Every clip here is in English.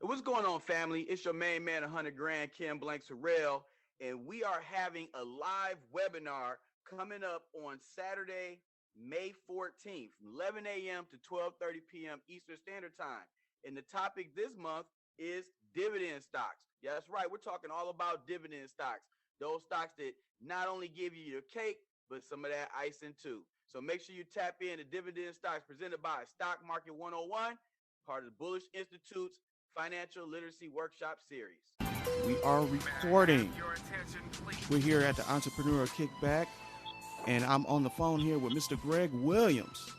What's going on, family? It's your main man, 100 Grand, Kim Blank Sorrell, and we are having a live webinar coming up on Saturday, May 14th, from 11 a.m. to 12:30 p.m. Eastern Standard Time. And the topic this month is dividend stocks. Yeah, that's right. We're talking all about dividend stocks. Those stocks that not only give you your cake, but some of that icing too. So make sure you tap in to dividend stocks presented by Stock Market 101, part of the Bullish Institute's Financial Literacy Workshop Series. We are recording. We're here at the Entrepreneur Kickback, and I'm on the phone here with Mr. Greg Williams.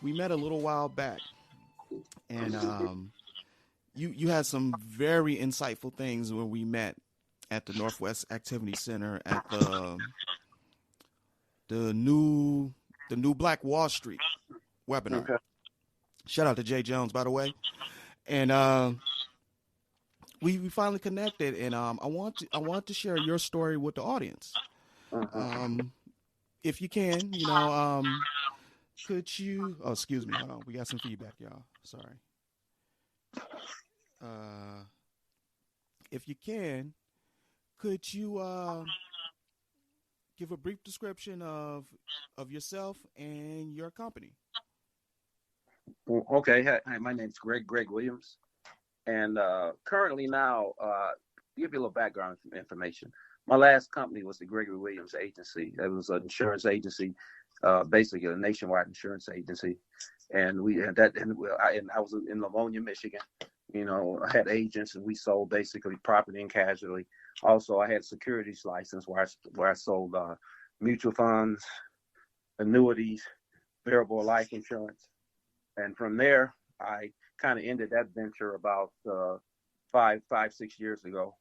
We met a little while back, and you had some very insightful things when we met at the Northwest Activity Center at the new Black Wall Street webinar. Okay. Shout out to Jay Jones, by the way. And we finally connected, and I want to share your story with the audience. If you can, could you? Oh, excuse me. Hold on. We got some feedback, y'all. Sorry. If you can, could you give a brief description of yourself and your company? Okay. Hi, my name's Greg Williams. And currently now, give you a little background information. My last company was the Gregory Williams Agency. It was an insurance agency, basically a nationwide insurance agency. And I was in Livonia, Michigan. I had agents, and we sold basically property and casualty. Also, I had a securities license where I sold mutual funds, annuities, variable life insurance. And from there, I kind of ended that venture about 6 years ago.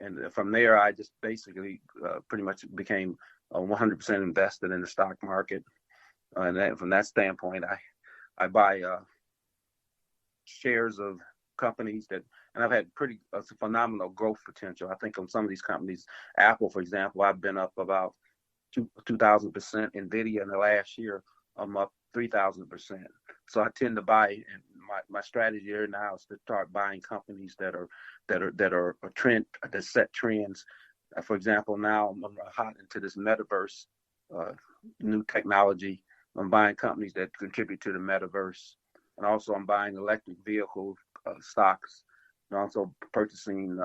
And from there, I just basically pretty much became 100% invested in the stock market. And then from that standpoint, I buy shares of companies and I've had pretty phenomenal growth potential. I think on some of these companies, Apple, for example, I've been up about 2,000%. NVIDIA in the last year, I'm up 3,000%. So I tend to buy, and my strategy here now is to start buying companies that are a trend, that set trends. For example, now I'm hot into this metaverse, new technology. I'm buying companies that contribute to the metaverse, and also I'm buying electric vehicle stocks, and also purchasing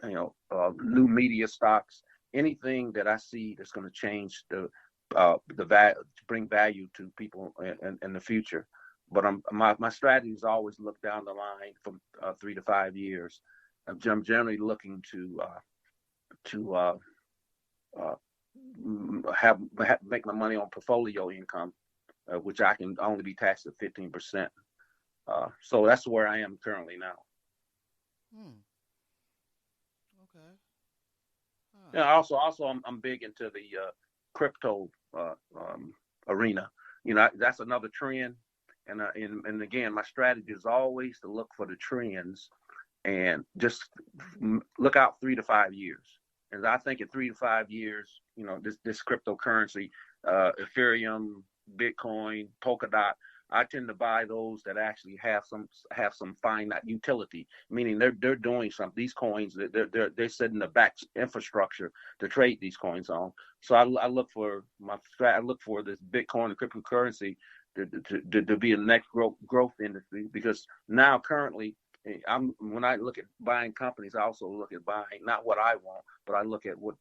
new media stocks. Anything that I see that's going to change the value, to bring value to people in the future. But my strategy is always look down the line from 3 to 5 years. I'm generally looking to make my money on portfolio income, which I can only be taxed at 15%. So that's where I am currently now. Okay. Yeah. Also, I'm big into the crypto arena. That's another trend. And again, my strategy is always to look for the trends and just look out 3 to 5 years. And I think in 3 to 5 years, this cryptocurrency, Ethereum, Bitcoin, Polkadot, I tend to buy those that actually have some finite utility, meaning they're doing something. These coins, they're setting the back infrastructure to trade these coins on. So I look for this Bitcoin and cryptocurrency to be a next growth industry, because now currently when I look at buying companies, I also look at buying not what I want, but I look at what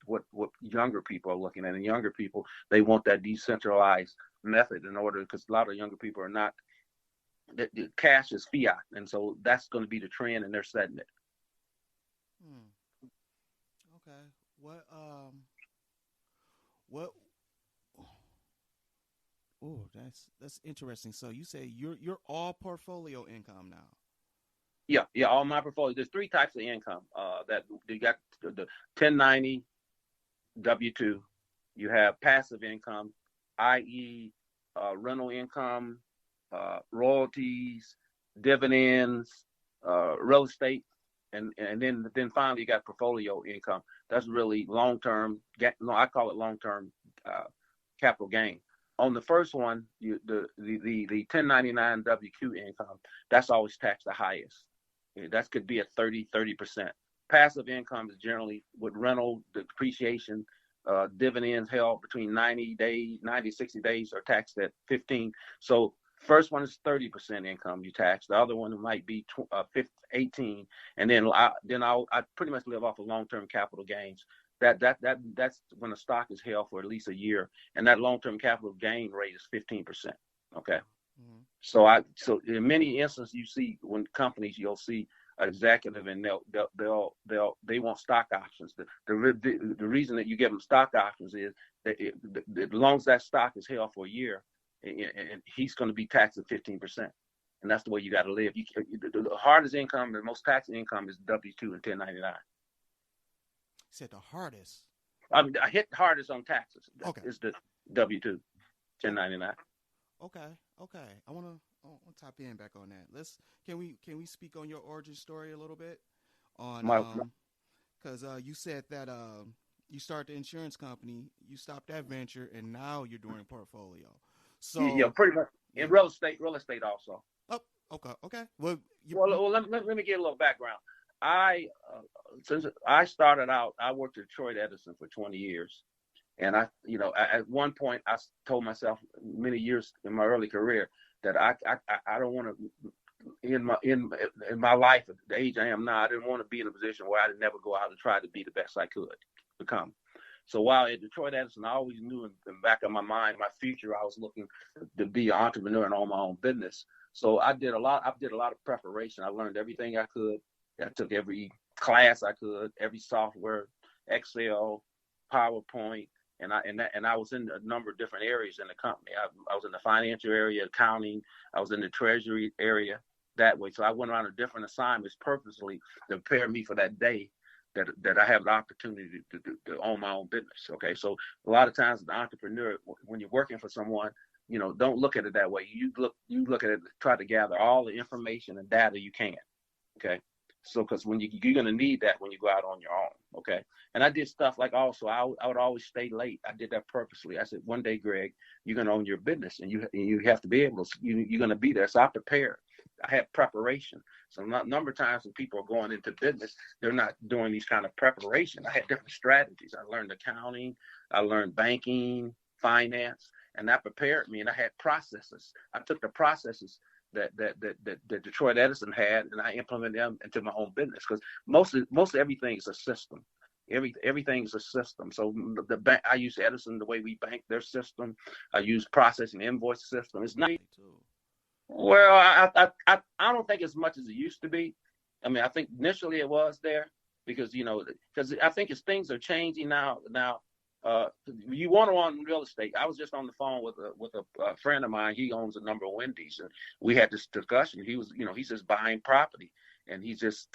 younger people are looking at. And younger people, they want that decentralized method in order, because a lot of younger people are not. The cash is fiat, and so that's going to be the trend, and they're setting it. Okay. Oh, that's interesting. So you say you're all portfolio income now? Yeah, all my portfolio. There's 3 types of income. That you got the 1090 W-2. You have passive income, i.e., rental income, royalties, dividends, real estate, and then finally you got portfolio income. That's really long term. I call it long term capital gain. On the first one, the 1099 W-2 income, that's always taxed the highest. That could be at 30%. Passive income is generally with rental, depreciation, dividends held between 60 days are taxed at 15. So first one is 30% income you tax. The other one might be 18, and then I pretty much live off of long-term capital gains. That's when a stock is held for at least a year, and that long-term capital gain rate is 15%. Okay. Mm-hmm. So in many instances, you see when companies, you'll see an executive and they want stock options. The reason that you give them stock options is that as long as that stock is held for a year, and he's going to be taxed at 15%, and that's the way you got to live. The hardest income, the most taxed income is W-2 and 1099. You said the hardest. I hit the hardest on taxes. Okay. Is the W-2, 1099. Okay. I want to tap in back on that. Can we speak on your origin story a little bit? Because you said that you started the insurance company, you stopped that venture, and now you're doing portfolio. So yeah, pretty much in real estate also. Oh, okay. Well, let me give a little background. Since I started out, I worked at Detroit Edison for 20 years. And at one point I told myself many years in my early career that I don't want to, in my life at the age I am now, I didn't want to be in a position where I didn't never go out and try to be the best I could become. So while at Detroit Edison, I always knew in the back of my mind, my future, I was looking to be an entrepreneur and own my own business. So I did a lot of preparation. I learned everything I could. I took every class I could, every software, Excel, PowerPoint. And I was in a number of different areas in the company. I was in the financial area, accounting. I was in the treasury area that way. So I went around to different assignments purposely to prepare me for that day that I have the opportunity to own my own business. Okay. So a lot of times the entrepreneur, when you're working for someone, don't look at it that way. You look at it, try to gather all the information and data you can. Okay. So, because when you're going to need that when you go out on your own, okay? And I did stuff like also, I would always stay late. I did that purposely. I said, one day, Greg, you're going to own your business, and you have to be able to, you're going to be there. So I prepared. I had preparation. So a number of times when people are going into business, they're not doing these kind of preparation. I had different strategies. I learned accounting. I learned banking, finance, and that prepared me. And I had processes. I took the processes that Detroit Edison had, and I implemented them into my own business, because mostly everything is a system. Everything is a system. So the bank, I use Edison, the way we bank, their system. I use processing invoice system. It's not. Well, I don't think as much as it used to be. I mean, I think initially it was there because I think as things are changing now. You want to own real estate. I was just on the phone with a friend of mine. He owns a number of Wendy's, and we had this discussion. He was, he's just buying property, and he's just,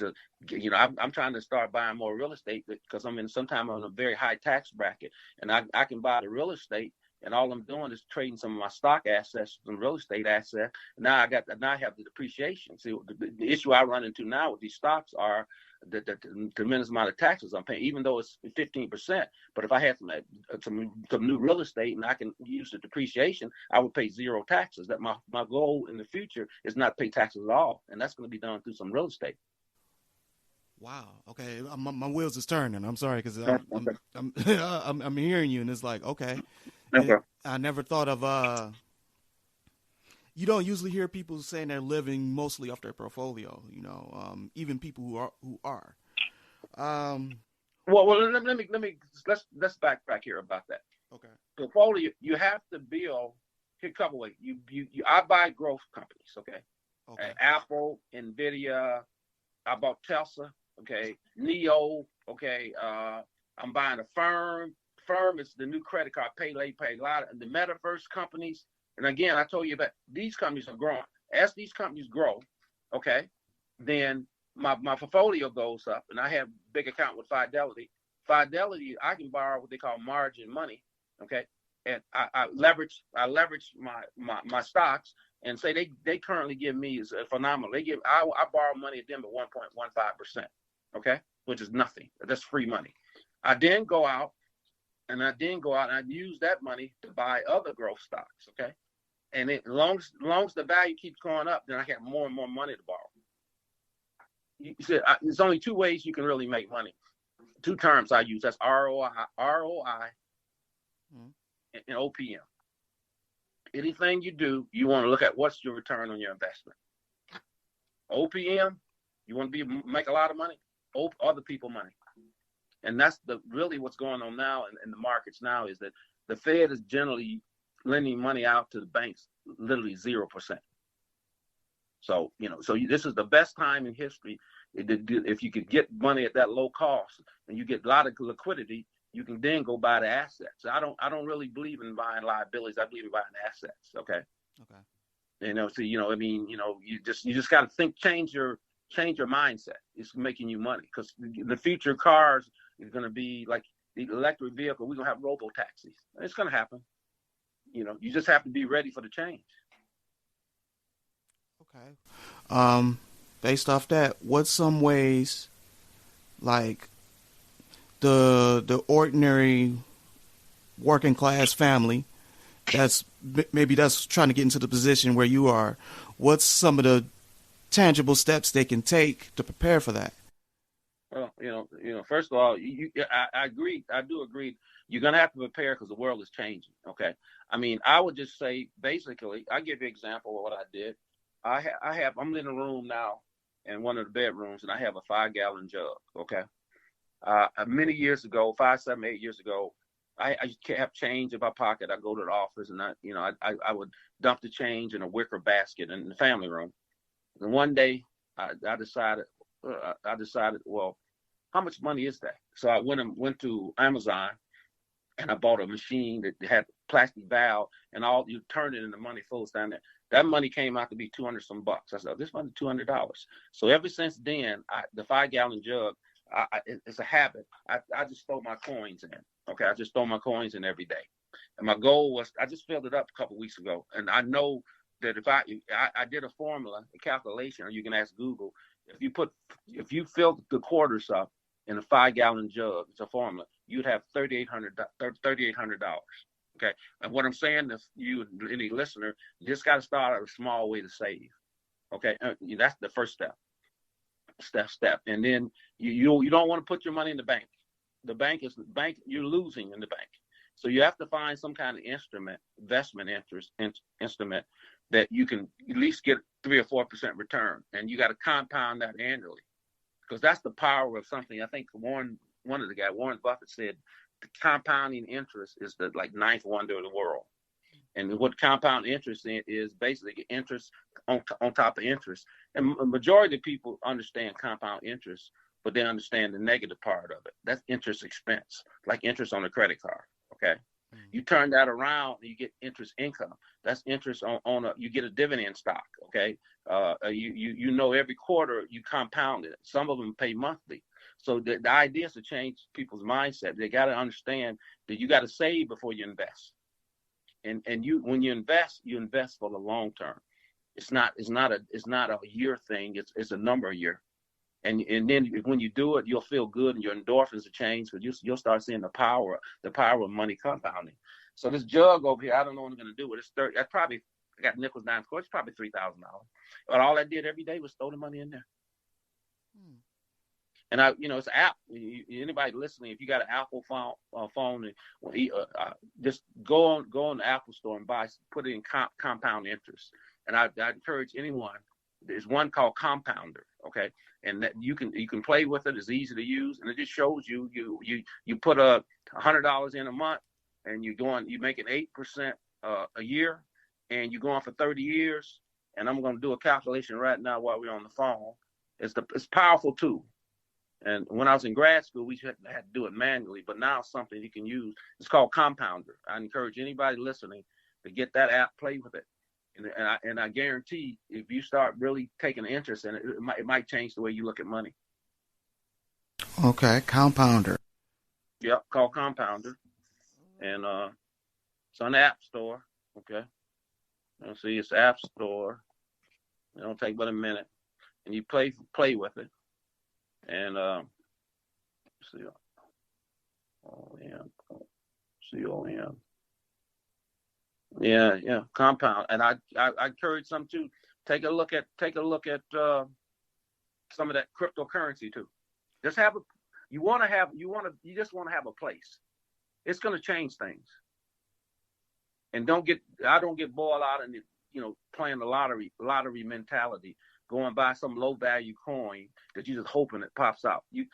I'm trying to start buying more real estate because I'm in a very high tax bracket, and I can buy the real estate, and all I'm doing is trading some of my stock assets, some real estate assets. Now I have the depreciation. See, the issue I run into now with these stocks are the tremendous amount of taxes I'm paying, even though it's 15%. But if I had some new real estate and I can use the depreciation, I would pay zero taxes. That my goal in the future is not to pay taxes at all, and that's going to be done through some real estate. Wow. Okay, my wheels is turning. I'm sorry because I'm hearing you, and it's like okay. I never thought of you don't usually hear people saying they're living mostly off their portfolio, even people who are. Well, let's backtrack here about that. Okay. Portfolio, you have to build a couple ways. I buy growth companies, okay? Apple, Nvidia, I bought Tesla, okay? Neo, okay? I'm buying a firm. Firm is the new credit card, pay late, pay a lot. And the metaverse companies. And again, I told you that these companies are growing. As these companies grow, okay, then my portfolio goes up, and I have a big account with Fidelity. Fidelity, I can borrow what they call margin money, okay, and I leverage my stocks, and say they currently give me is phenomenal. I borrow money at them at 1.15%, okay, which is nothing. That's free money. I then go out and I use that money to buy other growth stocks, okay. And as long as the value keeps going up, then I have more and more money to borrow. you said there's only two ways you can really make money. Two terms I use. That's ROI, and OPM. Anything you do, you want to look at what's your return on your investment. OPM, you want to make a lot of money. Other people money, and that's really what's going on now in the markets now is that the Fed is generally lending money out to the banks, literally 0%. So this is the best time in history. If you could get money at that low cost and you get a lot of liquidity, you can then go buy the assets. I don't really believe in buying liabilities. I believe in buying assets. Okay. You just got to change your mindset. It's making you money because the future cars is going to be like the electric vehicle. We're going to have robo taxis. It's going to happen. You just have to be ready for the change. Okay. Based off that, what's some ways, like the ordinary working class family that's trying to get into the position where you are, what's some of the tangible steps they can take to prepare for that? Well, first of all, I agree. I do agree. You're going to have to prepare because the world is changing. Okay. I mean, I would just say, basically, I'll give you an example of what I did. I'm in a room now in one of the bedrooms, and I have a 5-gallon jug. Okay. Many years ago, 5, 7, 8 years ago, I have change in my pocket. I go to the office and I would dump the change in a wicker basket in the family room. And one day I decided, well, how much money is that? So I went to Amazon and I bought a machine that had plastic valve and you turn it and the money flows down there. That money came out to be $200 some bucks. I said, this money $200. So ever since then, the 5-gallon jug, it's a habit. I just throw my coins in. Okay, I just throw my coins in every day. And my goal was, I just filled it up a couple of weeks ago, and I know that if I did a formula, a calculation, or you can ask Google, if you fill the quarters up in a 5-gallon jug, it's a formula, you'd have $3,800. Okay, and what I'm saying to you, any listener, you just got to start at a small way to save. Okay, that's the first step. And then you don't want to put your money in the bank. The bank you're losing in the bank. So you have to find some kind of investment instrument that you can at least get 3 or 4% return, and you got to compound that annually, because that's the power of something. I think Warren Buffett said, the compounding interest is the ninth wonder of the world. And what compound interest is basically interest on top of interest. And a majority of people understand compound interest, but they understand the negative part of it. That's interest expense, like interest on a credit card. Okay. Mm-hmm. You turn that around and you get interest income. That's interest you get a dividend stock. Okay. Every quarter you compound it. Some of them pay monthly. So the idea is to change people's mindset. They got to understand that you got to save before you invest. And when you invest for the long term. It's not a year thing. It's a number of year. And then when you do it, you'll feel good and your endorphins will change, because you'll start seeing the power of money compounding. So this jug over here, I don't know what I'm going to do with it. I got nickels, dimes, quarters. It's probably $3,000. But all I did every day was throw the money in there. And it's an app. Anybody listening, if you got an Apple phone, just go on the Apple store and put it in compound interest. And I encourage anyone. There's one called Compounder, okay, and that you can play with it. It's easy to use, and it just shows you put $100 in a month, and you making 8% a year, and you're going for 30 years. And I'm going to do a calculation right now while we're on the phone. It's powerful tool. And when I was in grad school, we had to do it manually, but now it's something you can use. It's called Compounder. I encourage anybody listening to get that app, play with it. And I guarantee if you start really taking interest in it, it might change the way you look at money. Okay, Compounder. Yep, called Compounder. And it's on the App Store. Okay. Let's see, it's App Store. It don't take but a minute. And you play with it. And COM. Yeah, compound. And I encourage some to take a look at some of that cryptocurrency too. Just you just want to have a place. It's going to change things. And I don't get boiled out in the, playing the lottery mentality, going by some low value coin that you're just hoping it pops out. You're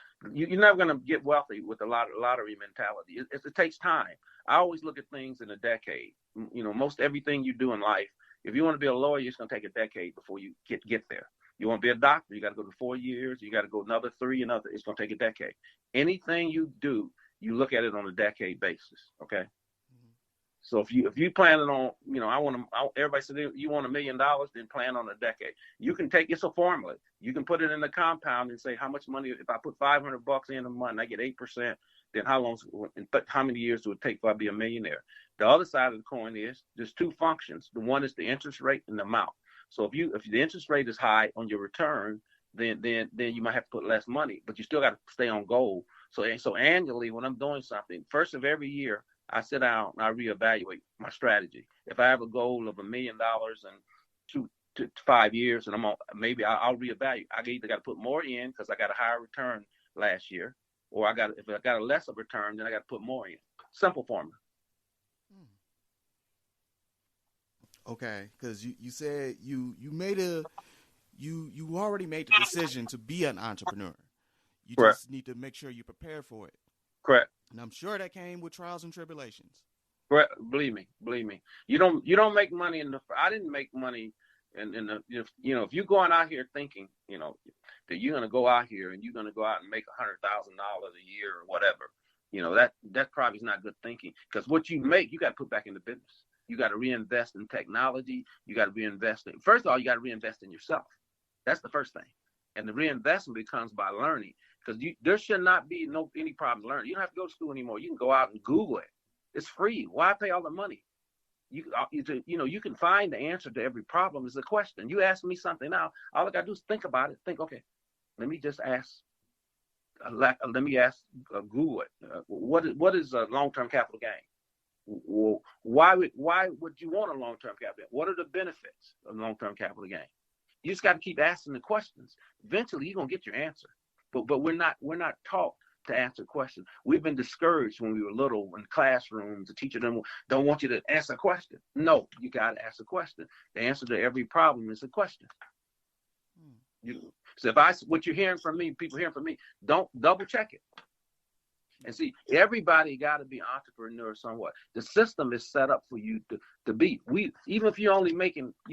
never going to get wealthy with the lottery mentality. It takes time. I always look at things in a decade. Most everything you do in life, if you want to be a lawyer, it's going to take a decade before you get there. You want to be a doctor, you got to go to 4 years. You got to go another 3, it's going to take a decade. Anything you do, you look at it on a decade basis. Okay. So if you planning on, everybody said you want $1 million, then plan on a decade. You can it's a formula. You can put it in the compound and say how much money, if I put $500 in a month, I get 8%, then how many years do it take for I be a millionaire? The other side of the coin is there's 2 functions. The one is the interest rate and the amount. So if the interest rate is high on your return, then you might have to put less money, but you still got to stay on goal. So annually, when I'm doing something, first of every year, I sit down and I reevaluate my strategy. If I have a goal of $1 million in 2 to 5 years, and maybe I'll reevaluate. I either got to put more in because I got a higher return last year, or if I got a lesser return, then I got to put more in. Simple formula. Okay, because you said you already made the decision to be an entrepreneur. You Correct. Just need to make sure you're prepared for it. Correct. And I'm sure that came with trials and tribulations. Correct. Believe me. You don't make money I didn't make money if you're going out here thinking, that you're going to go out here and you're going to go out and make $100,000 a year or whatever, that probably is not good thinking, because what you make, you got to put back in the business. You got to reinvest in technology. You got to reinvest first of all, you got to reinvest in yourself. That's the first thing. And the reinvestment becomes by learning, because there should not be any problem learning. You don't have to go to school anymore. You can go out and Google it. It's free. Why pay all the money? You can find the answer to every problem. Is a question. You ask me something now, all I got to do is think about it. Think, okay, let me just ask. Let me ask Google it. What is a long-term capital gain? Well, why would you want a long-term capital gain? What are the benefits of long-term capital gain? You just got to keep asking the questions. Eventually, you're gonna get your answer. But we're not taught to answer questions. We've been discouraged when we were little in classrooms. The teacher don't want you to answer a question. No, you got to ask a question. The answer to every problem is a question. So what you're hearing from me, people hearing from me, don't double check it. And see, everybody got to be an entrepreneur somewhat. The system is set up for you to be. Even if you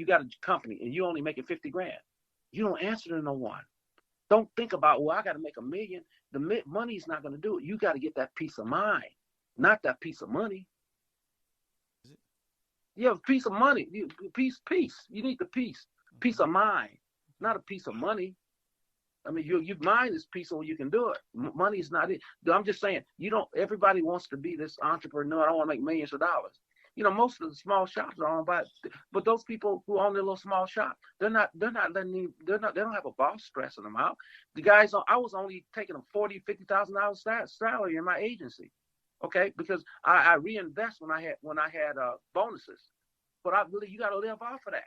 got a company and you're only making 50 grand, you don't answer to no one. Don't think about, I got to make $1 million. The money's not going to do it. You got to get that peace of mind, not that piece of money. You have a piece of money. Peace. You need the peace of mind, not a piece of money. I mean, your mind is peaceful when you can do it. Money is not it. I'm just saying, everybody wants to be this entrepreneur. I don't want to make millions of dollars. Most of the small shops are owned by, but those people who own their little small shop, they don't have a boss stressing them out. The guys, I was only taking a $40,000-$50,000 salary in my agency, okay, because I reinvest when I had bonuses, but you got to live off of that.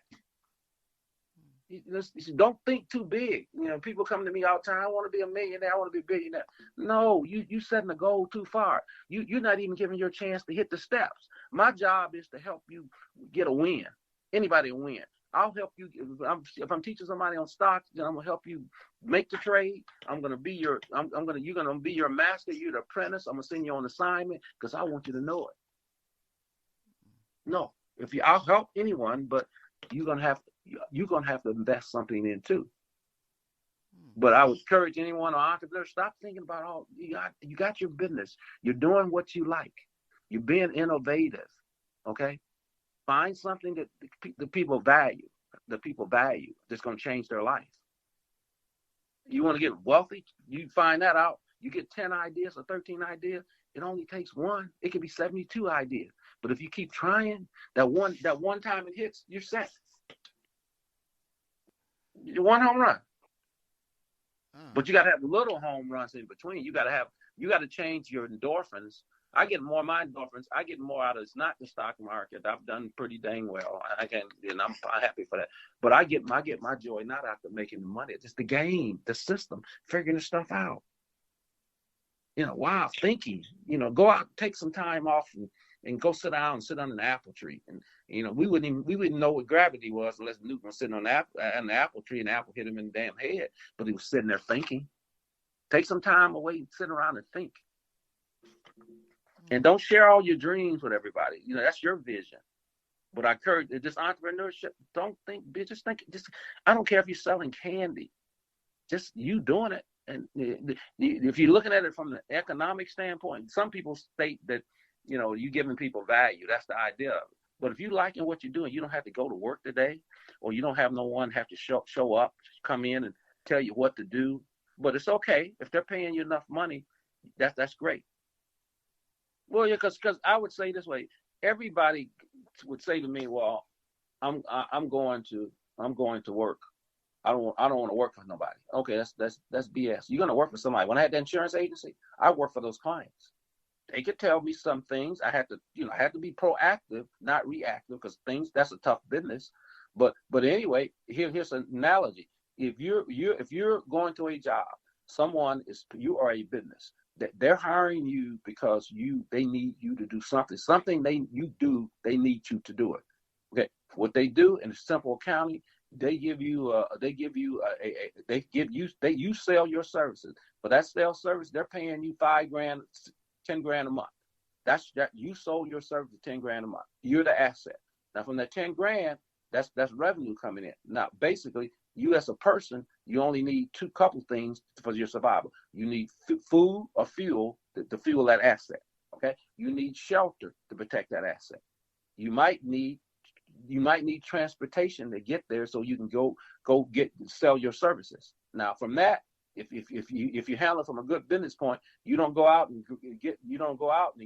Don't think too big. People come to me all the time. I want to be a millionaire. I want to be a billionaire. No, you setting the goal too far. You're not even giving your chance to hit the steps. My job is to help you get a win. Anybody a win. I'll help you. If I'm teaching somebody on stocks, then I'm gonna help you make the trade. You're gonna be your master. You're the apprentice. I'm gonna send you on assignment because I want you to know it. No, I'll help anyone, but you're gonna have to invest something in too. But I would encourage anyone or entrepreneur, stop thinking about you got your business. You're doing what you like. You're being innovative. Okay? Find something that the people value. That's going to change their life. You want to get wealthy? You find that out. You get 10 ideas or 13 ideas. It only takes one. It could be 72 ideas. But if you keep trying, that one time it hits, you're set. You one home run. But you got to have little home runs in between. You got to change your endorphins. I get more of my endorphins. I get more out of it's not the stock market. I've done pretty dang well. I can, and I'm happy for that. But I get my joy not out of making the money. It's just the game, the system, figuring the stuff out. Wow, thinking. Go out, take some time off, and go sit down and sit under an apple tree. And we wouldn't know what gravity was unless Newton was sitting on the apple tree and the apple hit him in the damn head. But he was sitting there thinking. Take some time away and sit around and think. And don't share all your dreams with everybody. That's your vision. But I encourage this entrepreneurship. Don't think, just think. I don't care if you're selling candy. Just you doing it. And if you're looking at it from the economic standpoint, some people state that you're giving people value. That's the idea of it. But if you liking what you're doing, you don't have to go to work today, or you don't have no one have to show up, come in and tell you what to do. But it's okay if they're paying you enough money. That's great. Well, yeah, because I would say this way: everybody would say to me, "Well, I'm going to work. I don't want to work for nobody." Okay, that's BS. You're going to work for somebody. When I had the insurance agency, I worked for those clients. They could tell me some things. I had to be proactive, not reactive, because that's a tough business. But anyway, here's an analogy. If you're going to a job, you are a business. They're hiring you because they need you to do something they need you to do it. Okay, what they do in simple accounting, you sell your services. For that sales service, they're paying you $5,000, $10,000 a month. That you sold your service for $10,000 a month. You're the asset. Now from that $10,000, that's revenue coming in. Now basically, you as a person, you only need couple things for your survival. You need food or fuel to fuel that asset. Okay. You need shelter to protect that asset. You might need transportation to get there so you can sell your services. Now from that, if you handle it from a good business point, you don't go out and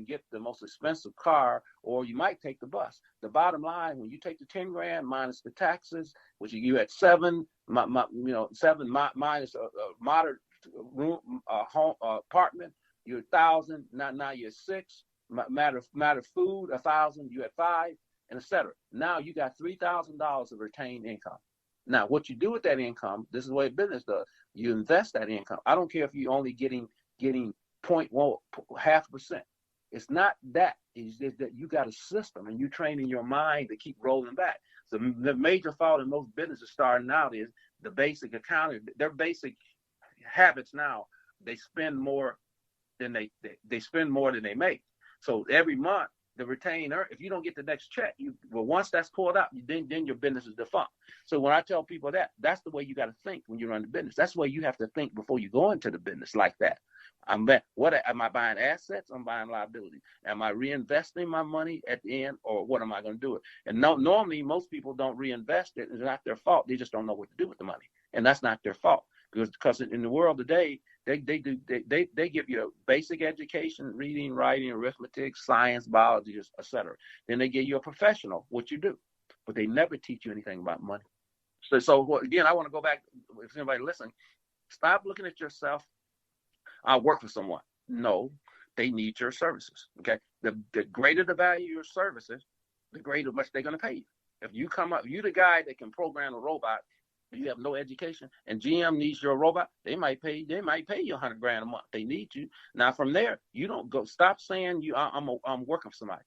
get the most expensive car, or you might take the bus. The bottom line, when you take the $10,000 minus the taxes, which you at $7,000, $7,000 minus a moderate room, home apartment, you're $1,000. Now you're $6,000. Matter food, $1,000. You at $5,000, and etc. Now you got $3,000 of retained income. Now, what you do with that income, this is the way business does. You invest that income. I don't care if you're only getting 0.1%. It's not that. It's just that you got a system and you're training your mind to keep rolling back. So the major fault in most businesses starting out is the basic accounting. Their basic habits now, they spend more than they spend more than they make. So every month, the retainer, if you don't get the next check, once that's pulled out, then your business is defunct. So when I tell people that's the way you got to think when you run the business. That's the way you have to think before you go into the business like that. Am I buying assets? I'm buying liability. Am I reinvesting my money at the end, or what am I going to do it? And normally most people don't reinvest it. It's not their fault. They just don't know what to do with the money, and that's not their fault, because in the world today, they give you a basic education, reading, writing, arithmetic, science, biology, etc. Then they give you a professional, what you do, but they never teach you anything about money. So again, I want to go back. If anybody listening, stop looking at yourself. I work for someone. No, they need your services. Okay, the greater the value of your services, the greater much they're going to pay you. If you you the guy that can program a robot. You have no education, and GM needs your robot. They might pay you $100,000 a month. They need you. Now from there, you don't go. Stop saying I'm working for somebody.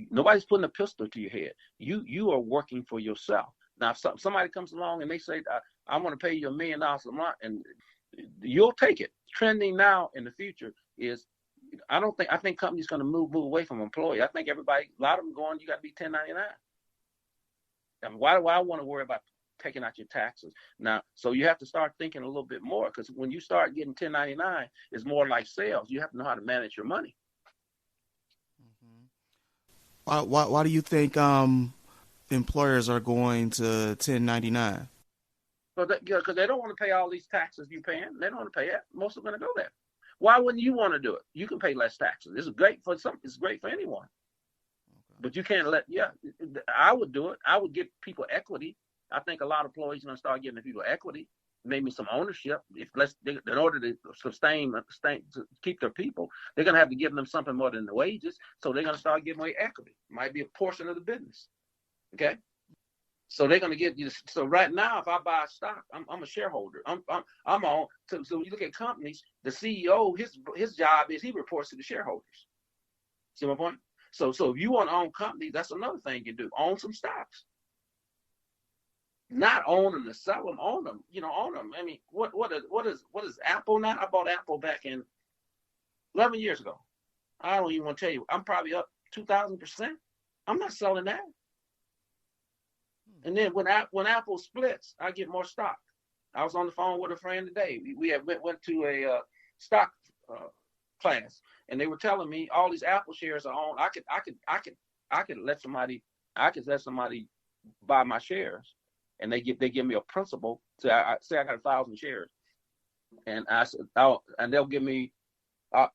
Nobody's putting a pistol to your head. You are working for yourself. Now if somebody comes along and they say I want to pay you $1 million a month, and you'll take it. Trending now in the future is, I think companies going to move away from employee. I think a lot of them going, you got to be 1099. And why do I want to worry about taking out your taxes now? So you have to start thinking a little bit more, because when you start getting 1099, it's more like sales. You have to know how to manage your money. Why do you think employers are going to 1099? Because they don't want to pay all these taxes you're paying. They don't want to pay it. Most are going to go there. Why wouldn't you want to do it? You can pay less taxes. It's great for some. It's great for anyone. Okay. But you can't I would do it. I would give people equity. I think a lot of employees are going to start giving people equity. maybe some ownership. In order to sustain to keep their people, they're going to have to give them something more than the wages. So they're going to start giving away equity. Might be a portion of the business. Okay. So they're going to get you. So right now, if I buy stock, I'm a shareholder. I'm on. So you look at companies, the CEO, his job is he reports to the shareholders. See my point? So if you want to own companies, that's another thing you do. Own some stocks. Not own them to sell them, own them. Own them. I mean, what is Apple now? I bought Apple back in 11 years ago. I don't even want to tell you. I'm probably up 2,000%. I'm not selling that. And then when Apple splits, I get more stock. I was on the phone with a friend today. We went to a stock class, and they were telling me all these Apple shares are on. I could let somebody buy my shares, and they give me a principal. So I say I got 1,000 shares, and I said, and they'll give me a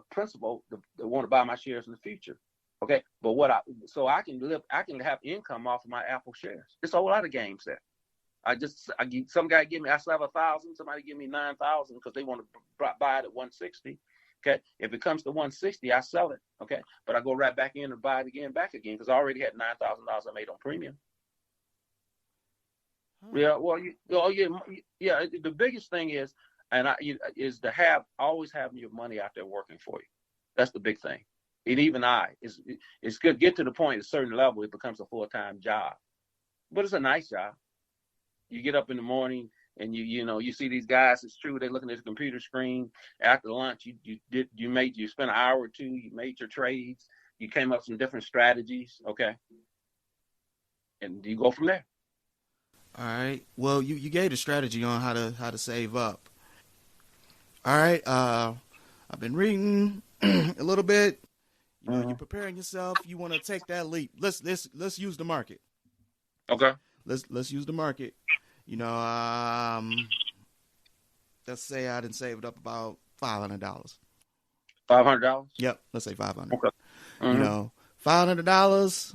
principal that want to buy my shares in the future. Okay, but I can have income off of my Apple shares. It's a whole lot of games there. Some guy give me, I still have 1,000. Somebody give me 9,000 because they want to buy it at 160. Okay, if it comes to 160, I sell it. Okay, but I go right back in and buy it back again because I already had $9,000 I made on premium. Yeah, well, yeah. The biggest thing is, is to always having your money out there working for you. That's the big thing. And even it's good. Get to the point at a certain level, it becomes a full-time job, but it's a nice job. You get up in the morning and you see these guys. It's true. They're looking at the computer screen after lunch. You spent an hour or two. You made your trades. You came up with some different strategies. Okay, and you go from there. All right. Well, you gave the strategy on how to save up. All right. I've been reading a little bit. You're preparing yourself. You want to take that leap. Let's use the market. Okay. Let's use the market. Let's say I didn't save up about $500. $500. Yep. Let's say $500. Okay. Mm-hmm.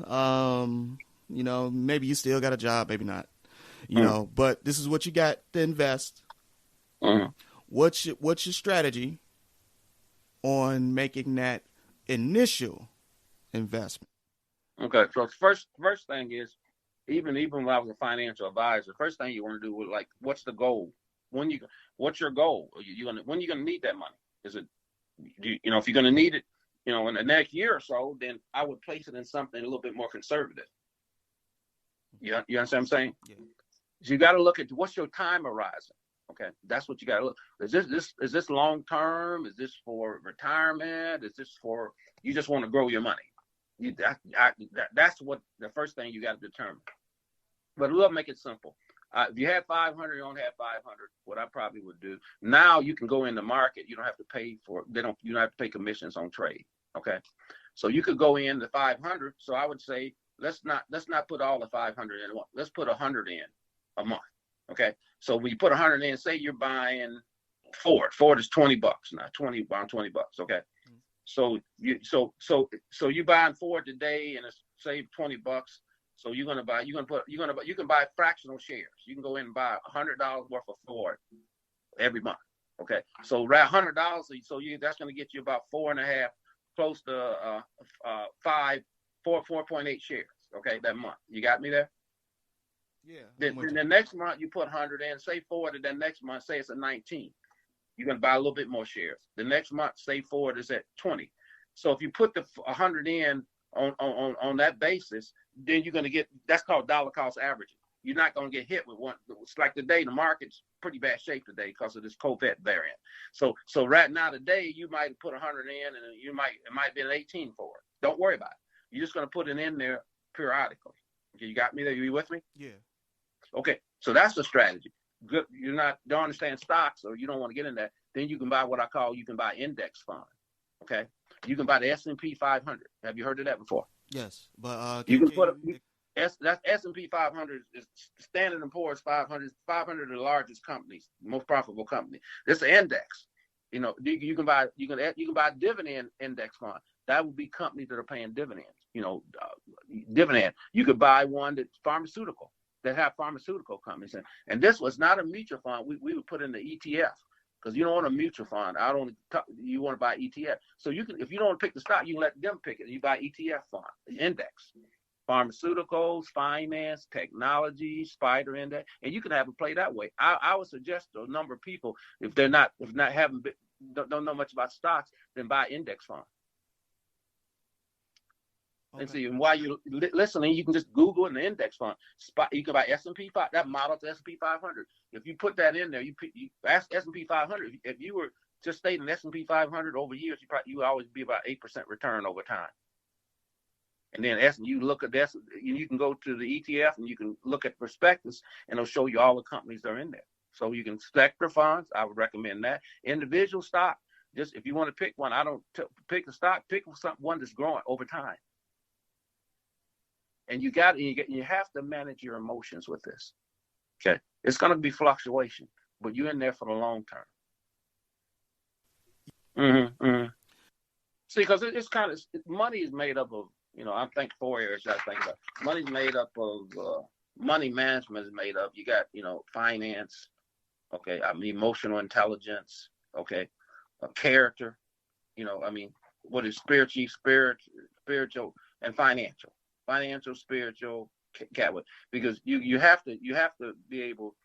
$500. Maybe you still got a job, maybe not. But this is what you got to invest. Mm-hmm. What's your strategy on making that initial investment? Okay, so first thing is, even when I was a financial advisor, first thing you want to do is what's the goal? What's your goal? When are you gonna need that money? Is it, if you're gonna need it, in the next year or so, then I would place it in something a little bit more conservative. You understand what I'm saying? Yeah. So you got to look at what's your time horizon. Okay, that's what you got to look. Is this long term? Is this for retirement? Is this for you just want to grow your money? That's what the first thing you got to determine. But we'll make it simple. If you had 500, you don't have 500. What I probably would do now, you can go in the market. You don't have to pay for. You don't have to pay commissions on trade. Okay, so you could go in the 500. So I would say let's not put all the 500 in one. Let's put 100 in a month. Okay, so when you put 100 in, say you're buying Ford. Ford is $20 now. Around $20. Okay, so you buying Ford today and it's save $20. So you can buy fractional shares. You can go in and buy $100 worth of Ford every month. Okay, so around $100, that's going to get you about 4.5, close to 4.8 shares. Okay, that month. You got me there? Yeah. Then the next month you put 100 in, say Ford, and then next month say it's a 19. You're gonna buy a little bit more shares. The next month, say Ford is at 20. So if you put the 100 in on that basis, then you're gonna get, that's called dollar cost averaging. You're not gonna get hit with one. It's like today, the market's pretty bad shape today because of this COVID variant. So right now today, you might put 100 in, and it might be an 18 for it. Don't worry about it. You're just gonna put it in there periodically. Okay, you got me there? You with me? Yeah. Okay, so that's the strategy. Good, don't understand stocks, or you don't want to get in that. Then you can buy what I call index fund. Okay, you can buy the S&P 500. Have you heard of that before? Yes, but you can put that's S&P 500 is Standard & Poor's 500. 500 are the largest companies, most profitable company. This is an index. You can buy dividend index fund. That would be companies that are paying dividends. Dividend. You could buy one that's pharmaceutical. that have pharmaceutical companies. And this was not a mutual fund. We would put in the ETF because you don't want a mutual fund. You want to buy ETF. So you can, if you don't want to pick the stock, you can let them pick it. You buy ETF fund, index, pharmaceuticals, finance, technology, spider index, and you can have it play that way. I would suggest to a number of people, if they're not don't know much about stocks, then buy index fund. Okay. And see, and while you're listening, you can just Google in the index fund. You can buy S&P 5. That model to S&P 500. If you put that in there, you ask S&P 500. If you were just stayed in S&P 500 over years, you would always be about 8% return over time. And then you look at this, you can go to the ETF and you can look at prospectus, and it'll show you all the companies that are in there. So you can sector funds. I would recommend that. Individual stock. Just if you want to pick one, I don't pick a stock. Pick one that's growing over time. And you have to manage your emotions with this. Okay, it's going to be fluctuation, but you're in there for the long term. See, because it's kind of, money is made up of, I think 4 areas I think about. Money's made up of money management is made up. You got finance, okay. Emotional intelligence, okay. Character, what is spiritual and financial. Financial, spiritual, because you have to be able,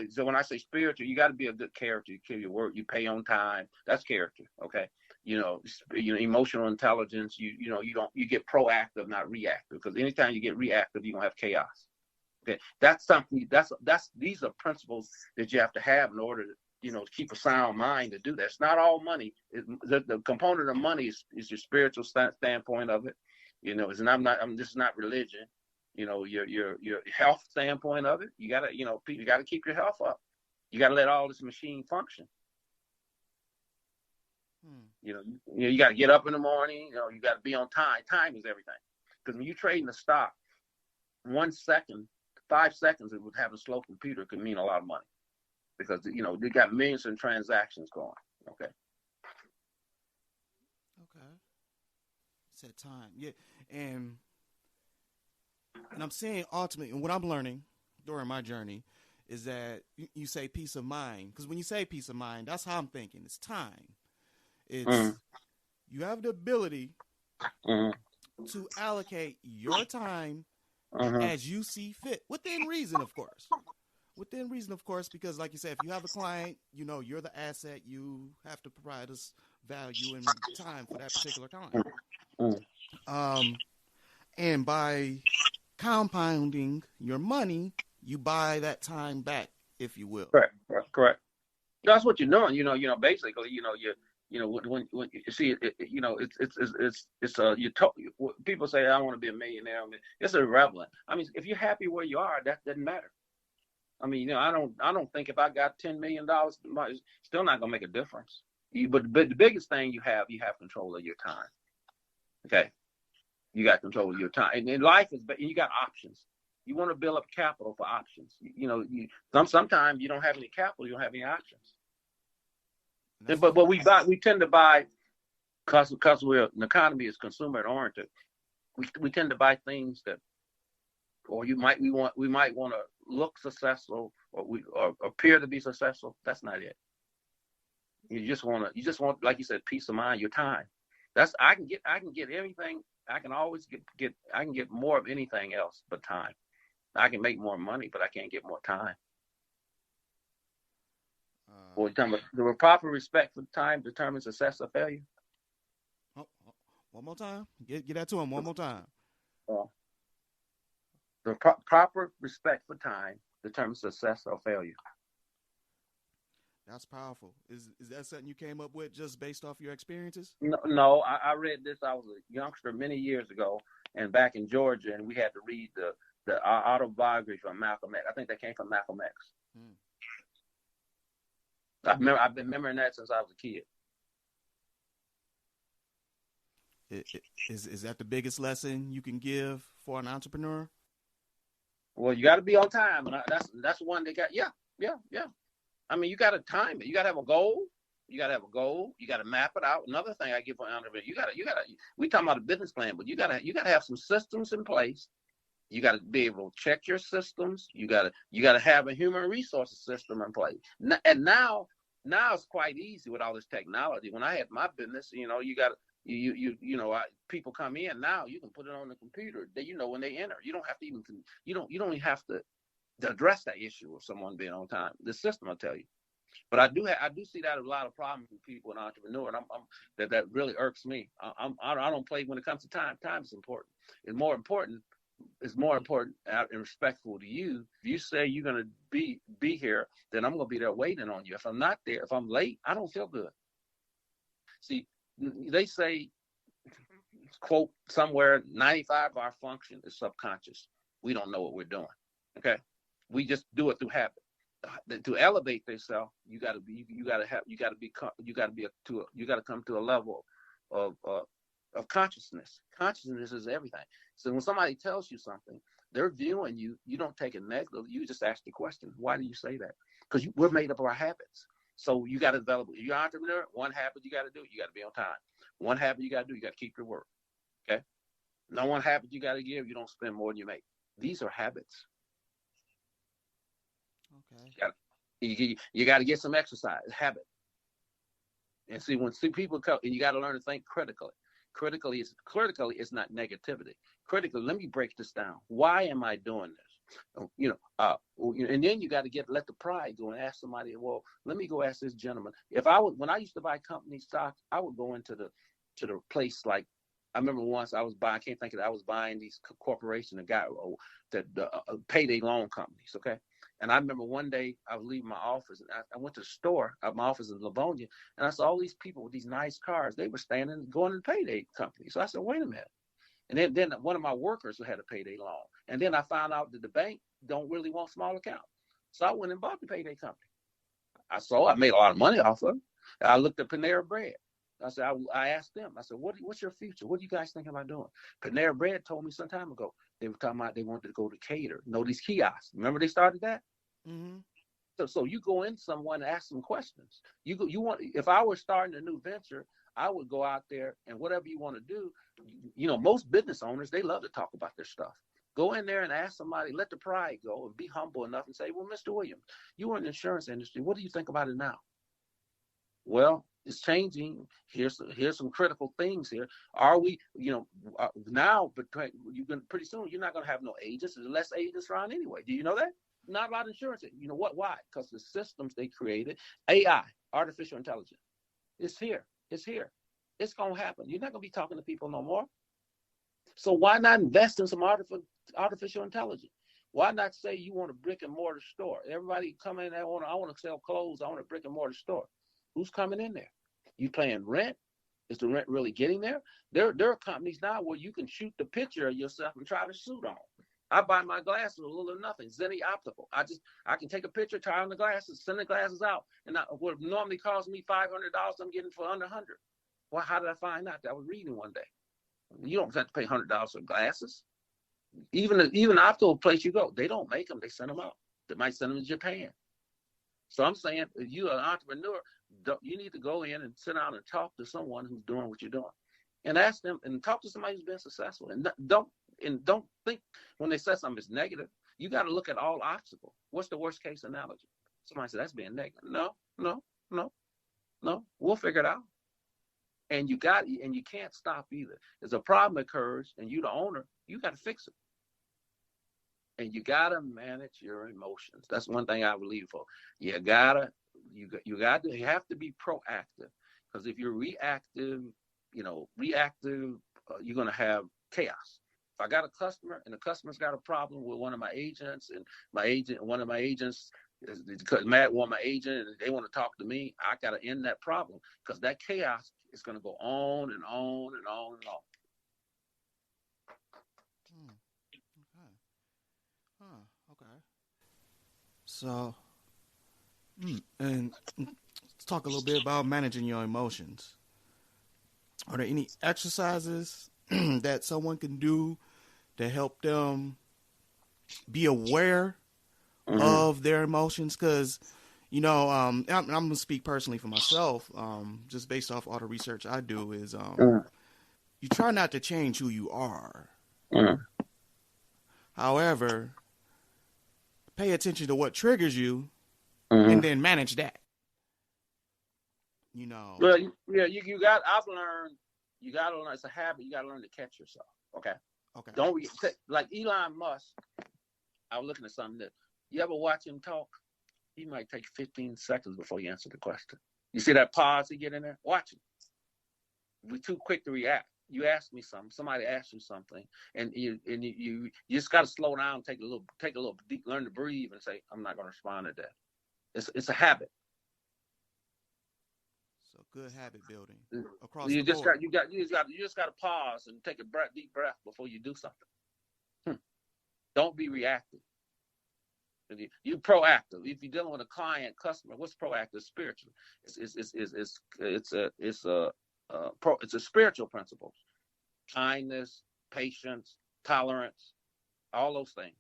so when I say spiritual, you got to be a good character. You kill your work, you pay on time. That's character, okay. Emotional intelligence. You get proactive, not reactive. Because anytime you get reactive, you're gonna have chaos. Okay, that's something. These are principles that you have to have in order to keep a sound mind to do that. It's not all money. The component of money is your spiritual standpoint of it. This is not religion. Your health standpoint of it. You gotta keep your health up. You gotta let all this machine function. You gotta get up in the morning. You gotta be on time. Time is everything. Because when you trade in a stock, 1 second, 5 seconds, it would have a slow computer could mean a lot of money. Because they got millions of transactions going. Okay. Set time, yeah, and I'm saying ultimately, and what I'm learning during my journey is that you say peace of mind, because when you say peace of mind, that's how I'm thinking. It's time. It's you have the ability to allocate your time as you see fit, within reason, of course. Within reason, of course, because like you said, if you have a client, you're the asset. You have to provide us value and time for that particular time. And by compounding your money, you buy that time back, if you will. Correct. That's what you're doing. Basically, when you see it, people say I want to be a millionaire. It's irrelevant. If you're happy where you are, that doesn't matter. I don't think if I got $10 million, it's still not gonna make a difference. But the biggest thing you have control of your time. Okay, you got control of your time, and in life you got options. You want to build up capital for options. Sometimes you don't have any capital, you don't have any options. But we tend to buy because the economy is consumer oriented. We tend to buy things that, or we might want to look successful or appear to be successful. That's not it. You just want, like you said, peace of mind, your time. I can get everything. I can always get more of anything else but time. I can make more money, but I can't get more time. The proper respect for time determines success or failure. One more time. Get that to him one more time. The proper respect for time determines success or failure. That's powerful. Is that something you came up with just based off your experiences? No, I read this. I was a youngster many years ago, and back in Georgia, and we had to read the autobiography from Malcolm X. I think that came from Malcolm X. I've been remembering that since I was a kid. Is that the biggest lesson you can give for an entrepreneur? Well, you got to be on time, and that's one they got. Yeah. You got to time it. You got to have a goal. You got to map it out. Another thing I give for entrepreneur, you got to. We talking about a business plan, but you got to have some systems in place You got to be able to check your systems. You got to have a human resources system in place. And now it's quite easy with all this technology. When I had my business, you got people come in now. You can put it on the computer. When they enter. You don't have to even you don't even have to address that issue of someone being on time. The system will tell you. But I do see that a lot of problems with people and entrepreneurs. And that really irks me. I don't play when it comes to time. Time is important. It's more important and respectful to you. If you say you're going to be here, then I'm going to be there waiting on you. If I'm not there, if I'm late, I don't feel good. See, they say, quote somewhere, 95 of our function is subconscious. We don't know what we're doing. Okay, we just do it through habit. To elevate yourself, you got to come to a level of consciousness. Consciousness is everything. So when somebody tells you something, they're viewing you. You don't take it negative. You just ask the question, why do you say that? Because we're made up of our habits. So you got to develop. If you're an entrepreneur, one habit you got to do, you got to be on time. One habit you got to do, you got to keep your word. Okay. No one habit you got to give, you don't spend more than you make. These are habits. Okay. You got to get some exercise, habit. And see, when people come, and you got to learn to think critically. Critically is not negativity. Critically, let me break this down. Why am I doing this? And then you got to let the pride go and ask somebody. Well, let me go ask this gentleman. When I used to buy company stock, I would go into the place like. I remember once I was buying. I can't think of it. I was buying these corporations, the payday loan companies. Okay. And I remember one day I was leaving my office, and I went to the store at my office in Livonia, and I saw all these people with these nice cars. They were going to the payday company. So I said, wait a minute. And then one of my workers had a payday loan. And then I found out that the bank don't really want small accounts. So I went and bought the payday company. I made a lot of money off of it. I looked at Panera Bread. I said, I asked them, I said, what's your future? What are you guys thinking about doing? Panera Bread told me some time ago, they were talking about they wanted to go to cater. These kiosks. Remember they started that? Mm-hmm. So you go in someone and ask them questions. If I were starting a new venture, I would go out there and whatever you want to do, most business owners, they love to talk about their stuff. Go in there and ask somebody, let the pride go and be humble enough and say, well, Mr. Williams, you are in the insurance industry. What do you think about it now? Well, it's changing. Here's some critical things here. Are we, now, but pretty soon you're not going to have no agents. There's less agents around anyway. Do you know that? Not a lot of insurance. You know what? Why? Because the systems they created, AI, artificial intelligence, it's here. It's here. It's going to happen. You're not going to be talking to people no more. So why not invest in some artificial intelligence? Why not say you want a brick and mortar store? Everybody come in there, I want to sell clothes. I want a brick and mortar store. Who's coming in there? You paying rent? Is the rent really getting there? There are companies now where you can shoot the picture of yourself and try the suit on. I buy my glasses a little or nothing. Zenny Optical. I can take a picture, try on the glasses, send the glasses out, and what normally costs me $500, I'm getting for under $100. Well, how did I find out? I was reading one day. You don't have to pay $100 for glasses. Even the optical place you go, they don't make them. They send them out. They might send them to Japan. So I'm saying, if you're an entrepreneur, you need to go in and sit down and talk to someone who's doing what you're doing, and ask them and talk to somebody who's been successful. And don't think when they say something is negative. You got to look at all obstacles. What's the worst case analogy? Somebody said that's being negative. No. We'll figure it out. And you can't stop either. There's a problem occurs, and you the owner, you got to fix it. And you got to manage your emotions. That's one thing I believe for. You have to be proactive, because if you're reactive, you're going to have chaos. If I got a customer and the customer's got a problem with one of my agents, and one of my agents is mad with my agent and they want to talk to me, I got to end that problem, because that chaos is going to go on and on and on and on. Okay. So, and let's talk a little bit about managing your emotions. Are there any exercises that someone can do to help them be aware of their emotions? Because, I'm going to speak personally for myself, just based off all the research I do, is you try not to change who you are. However, pay attention to what triggers you Mm-hmm. and then manage that. You know. Well, yeah, I've learned, you got to learn, it's a habit, you got to learn to catch yourself, okay? Okay. Don't, like Elon Musk, I was looking at something that, you ever watch him talk? He might take 15 seconds before you answer the question. You see that pause he get in there? Watch it. We're too quick to react. You ask me something, somebody asks you something, and you just got to slow down, take a little deep, learn to breathe, and say, I'm not going to respond to that. It's a habit. So good habit building across You the just board. you just got to pause and take a deep breath before you do something. Don't be reactive. You proactive. If you're dealing with a client, customer, what's proactive? Spiritual. It's a spiritual principle. Kindness, patience, tolerance, all those things.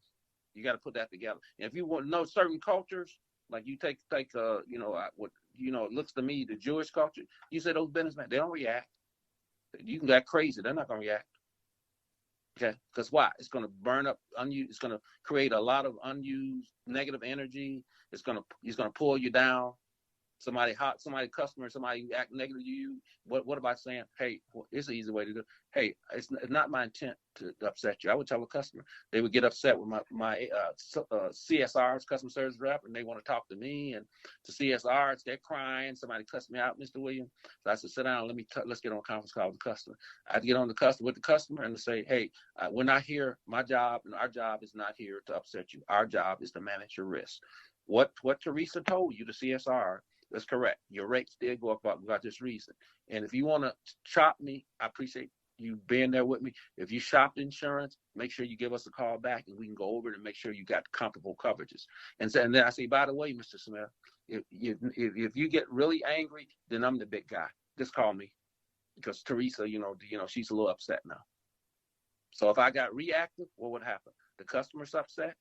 You got to put that together. And if you want to know certain cultures, like you take what it looks to me, the Jewish culture, you say those businessmen, they don't react. You can get crazy, they're not going to react. Okay, because why? It's going to burn up unused. It's going to create a lot of unused negative energy. It's going to pull you down. Somebody customer, somebody act negative to you. What about saying, hey, it's an easy way to do it. Hey, it's not my intent to upset you. I would tell a customer, they would get upset with my CSRs, customer service rep, and they want to talk to me, and to CSRs, they're crying. Somebody cussed me out, Mr. Williams. So I said, sit down, let's get on a conference call with the customer. I had to get on with the customer and to say, hey, we're not here. My job and our job is not here to upset you. Our job is to manage your risk. What Teresa told you, the CSR, that's correct. Your rates did go up about this reason. And if you want to shop me, I appreciate you being there with me. If you shopped insurance, make sure you give us a call back and we can go over it and make sure you got comparable coverages. And then I say, by the way, Mr. Smith, if you get really angry, then I'm the big guy. Just call me, because Teresa, she's a little upset now. So if I got reactive, what would happen? The customer's upset.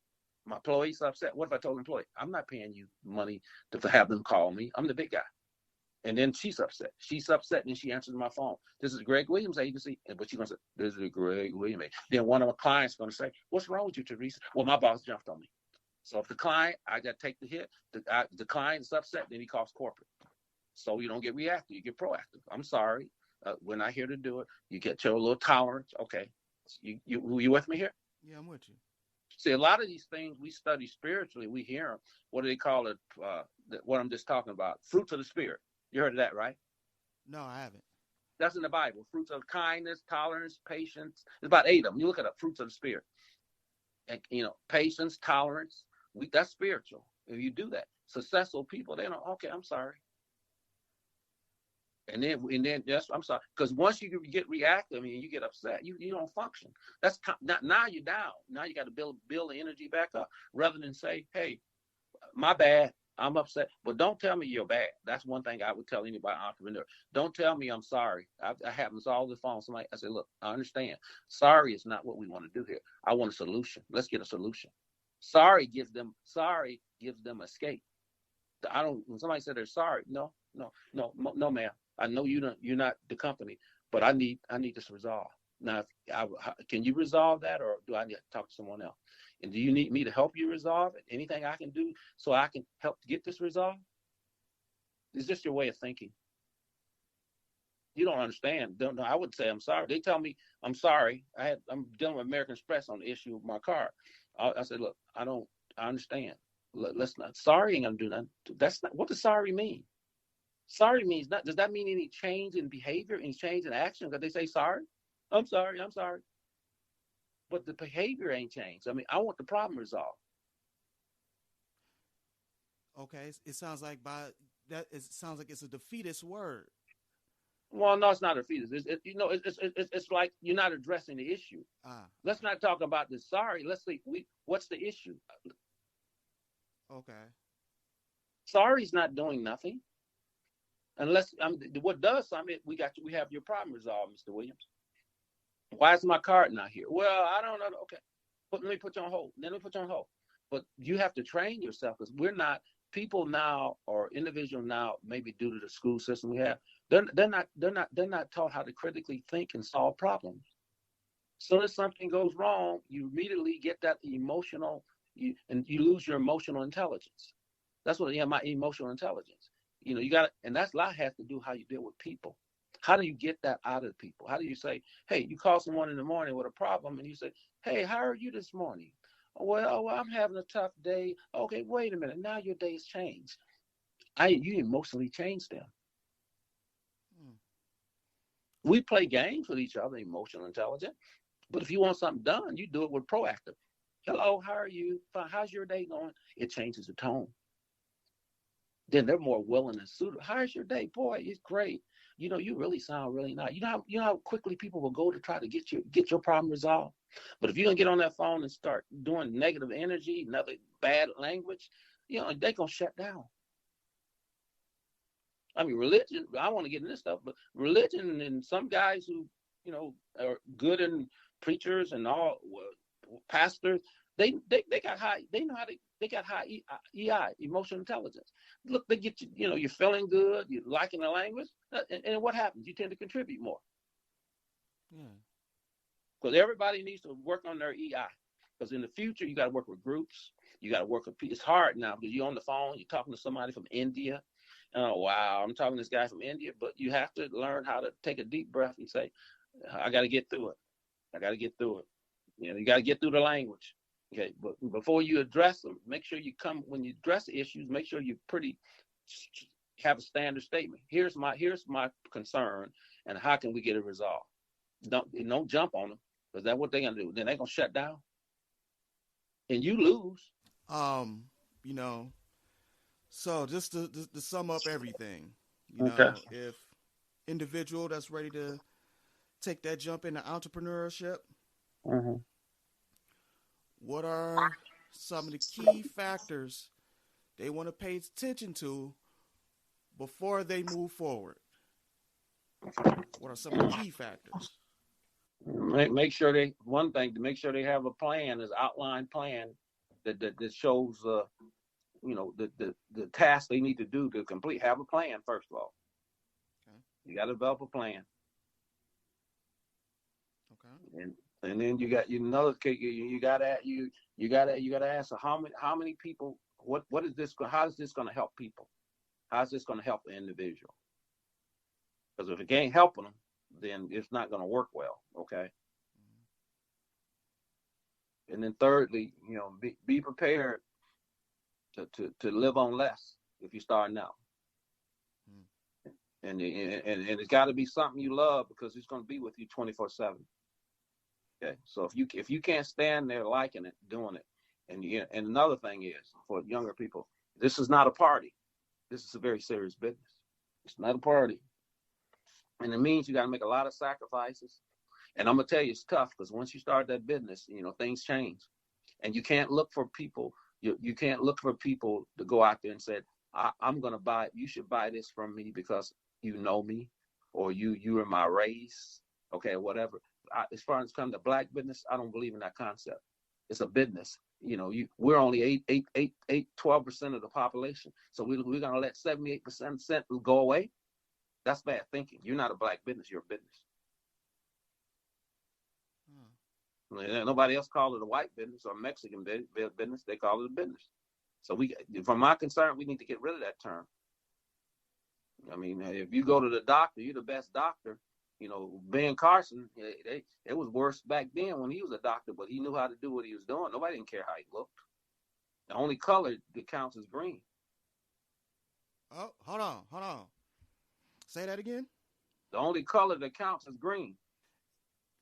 My employee's upset. What if I told the employee, I'm not paying you money to have them call me. I'm the big guy. And then she's upset. And she answers my phone. This is Greg Williams agency. But she's going to say, this is Greg Williams. Then one of my clients is going to say, what's wrong with you, Teresa? Well, my boss jumped on me. So if the client, I got to take the hit. The client is upset, then he calls corporate. So you don't get reactive. You get proactive. I'm sorry. We're not here to do it. You get your little tolerance. Okay. You with me here? Yeah, I'm with you. See, a lot of these things we study spiritually, we hear them. What do they call it? What I'm just talking about, fruits of the spirit. You heard of that, right? No, I haven't. That's in the Bible. Fruits of kindness, tolerance, patience. There's about 8 of them. You look at fruits of the spirit. And, patience, tolerance. That's spiritual. If you do that, successful people, they know, okay, I'm sorry. And then yes, I'm sorry. Because once you get reactive and you get upset, you don't function. That's now you're down. Now you got to build the energy back up, rather than say, hey, my bad, I'm upset. But don't tell me you're bad. That's one thing I would tell anybody entrepreneur. Don't tell me I'm sorry. I happens all the phone. Somebody, I say, look, I understand. Sorry is not what we want to do here. I want a solution. Let's get a solution. Sorry gives them escape. When somebody said they're sorry, no, ma'am. I know you're not the company, but I need this resolved. Now, can you resolve that, or do I need to talk to someone else? And do you need me to help you resolve it? Anything I can do so I can help get this resolved? It's just your way of thinking. You don't understand. I would say I'm sorry. They tell me I'm sorry. I'm dealing with American Express on the issue of my car. I said, look, I understand. Let's not. Sorry ain't gonna do nothing. That's not. What does sorry mean? Sorry means not. Does that mean any change in behavior, any change in action? Because they say sorry. I'm sorry. But the behavior ain't changed. I mean, I want the problem resolved. Okay, it sounds like it sounds like it's a defeatist word. Well, no, it's not a defeatist. It's like you're not addressing the issue. Let's not talk about the sorry. Let's see, what's the issue? Okay. Sorry's not doing nothing. Unless what does something? We have your problem resolved, Mr. Williams. Why is my card not here? Well, I don't know. Okay, let me put you on hold. Then we put you on hold. But you have to train yourself, because we're not people now, or individuals now, maybe due to the school system we have. They're not taught how to critically think and solve problems. soon as something goes wrong, you immediately get that emotional, and you lose your emotional intelligence. That's what, my emotional intelligence. You got to, and that's a lot has to do how you deal with people. How do you get that out of people? How do you say, hey, you call someone in the morning with a problem and you say, hey, how are you this morning? Well, I'm having a tough day. Okay, wait a minute. Now your day's changed. You emotionally changed them. We play games with each other, emotional intelligence. But if you want something done, you do it with proactive. Hello, how are you? Fine. How's your day going? It changes the tone. Then they're more willing and suited. How's your day? Boy, it's great. You really sound really nice. You know how quickly people will go to try to get your problem resolved. But if you're gonna get on that phone and start doing negative energy, another bad language, they're gonna shut down. I mean, religion, I want to get into this stuff, but religion and some guys who, are good in preachers and all pastors, they got high, they got high EI, emotional intelligence. Look, they get you, you're feeling good, you're liking the language, and what happens? You tend to contribute more. Because everybody needs to work on their EI. Because in the future, you got to work with groups. You got to work with people. It's hard now because you're on the phone, you're talking to somebody from India. Oh, wow, I'm talking to this guy from India, but you have to learn how to take a deep breath and say, I got to get through it. I got to get through it. You got to get through the language. Okay, but before you address them, make sure when you address issues, make sure you have a standard statement. Here's my concern, and how can we get it resolved? Don't jump on them, because that's what they're gonna do. Then they're gonna shut down, and you lose. So just to sum up everything, Okay. If individual that's ready to take that jump into entrepreneurship, Mm-hmm. what are some of the key factors they want to pay attention to before they move forward? What are some of the key factors? Make sure to make sure they have a plan, an outline plan that shows the tasks they need to do to complete. Have a plan first of all. Okay. You got to develop a plan. Okay. And then you got another kick. You got to ask how many people. What is this? How is this going to help people? How is this going to help the individual? Because if it ain't helping them, then it's not going to work well. Okay. And then thirdly, be prepared to live on less if you're starting out. And it's got to be something you love, because it's going to be with you 24/7. Okay, so if you can't stand there liking it, doing it, and another thing is, for younger people, this is not a party. This is a very serious business. It's not a party, and it means you got to make a lot of sacrifices. And I'm gonna tell you, it's tough, because once you start that business, things change, and you can't look for people. You can't look for people to go out there and say, I'm gonna buy it. You should buy this from me because you know me, or you are my race, okay, whatever. As far as it comes to black business, I don't believe in that concept. It's a business. We're only 12% of the population, so we're gonna let 78% go away. That's bad thinking. You're not a black business. You're a business. Nobody else call it a white business or Mexican business. They call it a business. So from my concern, we need to get rid of that term. I mean, if you go to the doctor, you're the best doctor. Ben Carson, it was worse back then when he was a doctor, but he knew how to do what he was doing. Nobody didn't care how he looked. The only color that counts is green. Oh, hold on. Say that again. The only color that counts is green.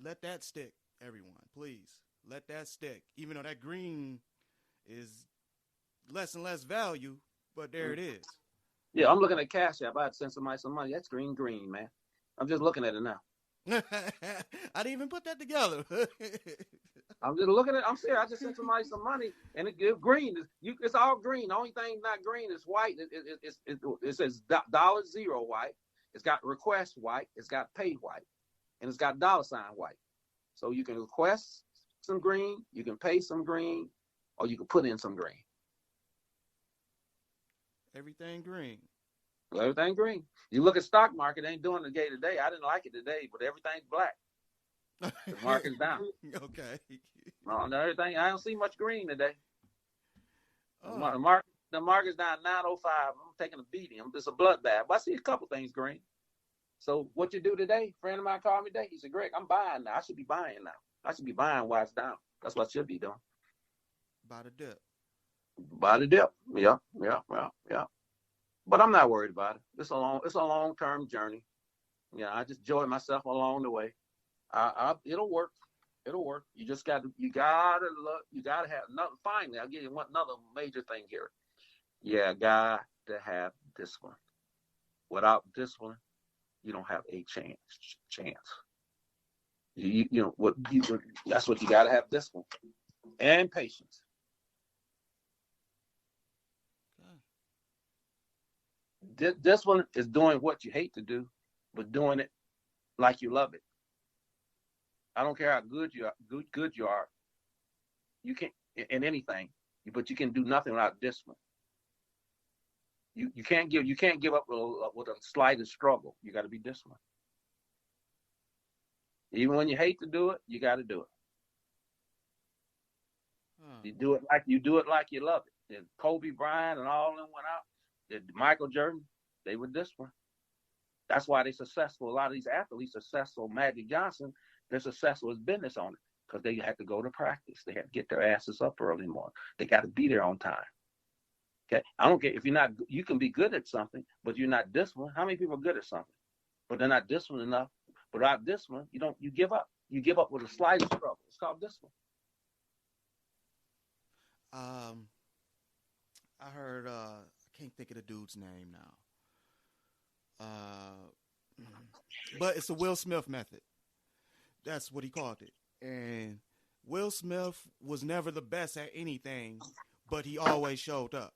Let that stick, everyone. Please, let that stick. Even though that green is less and less value, but there it is. Yeah, I'm looking at Cash App. I had to send somebody some money. That's green, man. I'm just looking at it now. I didn't even put that together. I'm just looking at it. I'm serious. I just sent somebody some money, and it's green. It's all green. The only thing not green is white. It says $0 white. It's got request white. It's got pay white. And it's got $ white. So you can request some green, you can pay some green, or you can put in some green. Everything green. Everything green. You look at stock market, ain't doing the day today. I didn't like it today, but everything's black. The market's down. Okay. No, everything. I don't see much green today. Oh. The market's down 9.05. I'm taking a beating. It's a bloodbath. But I see a couple things green. So what you do today? A friend of mine called me today. He said, Greg, I'm buying now. I should be buying now. I should be buying while it's down. That's what I should be doing. Buy the dip. Buy the dip. Yeah. But I'm not worried about it. It's a long-term journey. Yeah, I just enjoy myself along the way. It'll work. It'll work. You gotta have another. Finally, I'll give you another major thing here. Yeah, got to have discipline. Without discipline, you don't have a chance. That's what you got to have, discipline and patience. Discipline is doing what you hate to do, but doing it like you love it. I don't care how good you are. You can in anything, but you can do nothing without discipline. You can't give up with a slightest struggle. You got to be disciplined. Even when you hate to do it, you got to do it. You do it like you love it. And Kobe Bryant and all of them went out. Michael Jordan, they were disciplined. That's why they're successful. A lot of these athletes are successful. Magic Johnson, they're successful as business owners because they had to go to practice. They had to get their asses up early in the morning. They got to be there on time. Okay, I don't care if you're not. You can be good at something, but you're not disciplined. How many people are good at something, but they're not disciplined enough? Without discipline, you give up. You give up with a slightest struggle. It's called discipline. I heard. I can't think of the dude's name now. But it's the Will Smith method. That's what he called it. And Will Smith was never the best at anything, but he always showed up.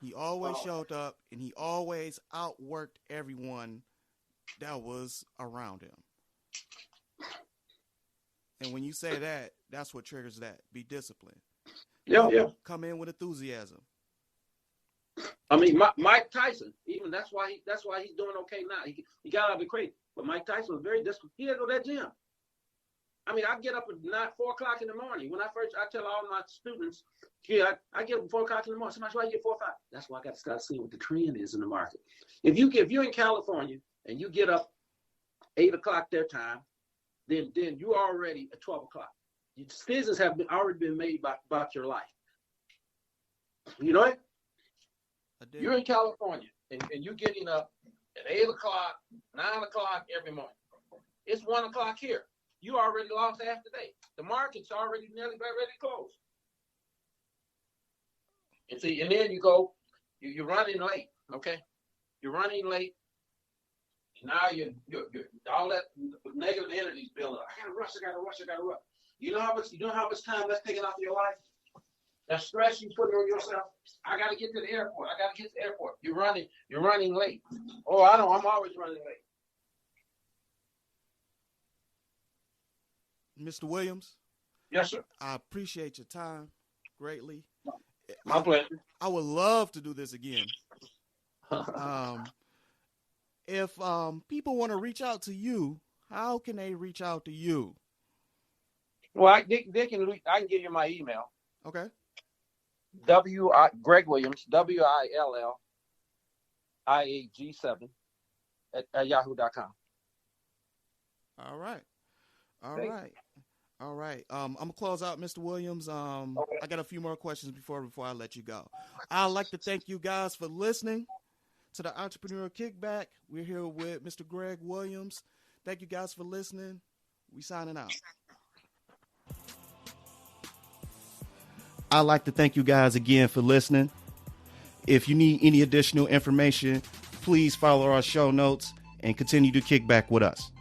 He always showed up, and he always outworked everyone that was around him. And when you say that, that's what triggers that. Be disciplined. Yeah. Come in with enthusiasm. I mean, Mike Tyson, even that's why he's doing okay now. He got out of the crate, but Mike Tyson was very disciplined. He had to go to that gym. I mean, I get up at 4 o'clock in the morning. When I tell all my students, I get up at 4 o'clock in the morning. Somebody's why you get 4 or 5. That's why I got to start seeing what the trend is in the market. If you're in California and you get up 8 o'clock their time, then you're already at 12 o'clock. Decisions have already been made about your life. You know it? You're in California and you're getting up at 8 o'clock, 9 o'clock every morning. It's 1 o'clock here. You already lost half the day. The market's already nearly ready to close. And then you go, you're running late, okay? You're running late. Now you're all that negative energy is building up. I gotta rush. You know how much time that's taking off your life? That stress you put on yourself. I gotta get to the airport. You're running late. Oh, I know, I'm always running late. Mr. Williams? Yes, sir. I appreciate your time greatly. My pleasure. I would love to do this again. If people want to reach out to you, how can they reach out to you? Well, I can give you my email. Okay. Greg Williams, WILLIAG7 at yahoo.com. All right. I'm gonna close out, Mr. Williams. Okay. I got a few more questions before I let you go. I'd like to thank you guys for listening to the Entrepreneur Kickback. We're here with Mr. Greg Williams. Thank you guys for listening. We signing out. I'd like to thank you guys again for listening. If you need any additional information, please follow our show notes and continue to kick back with us.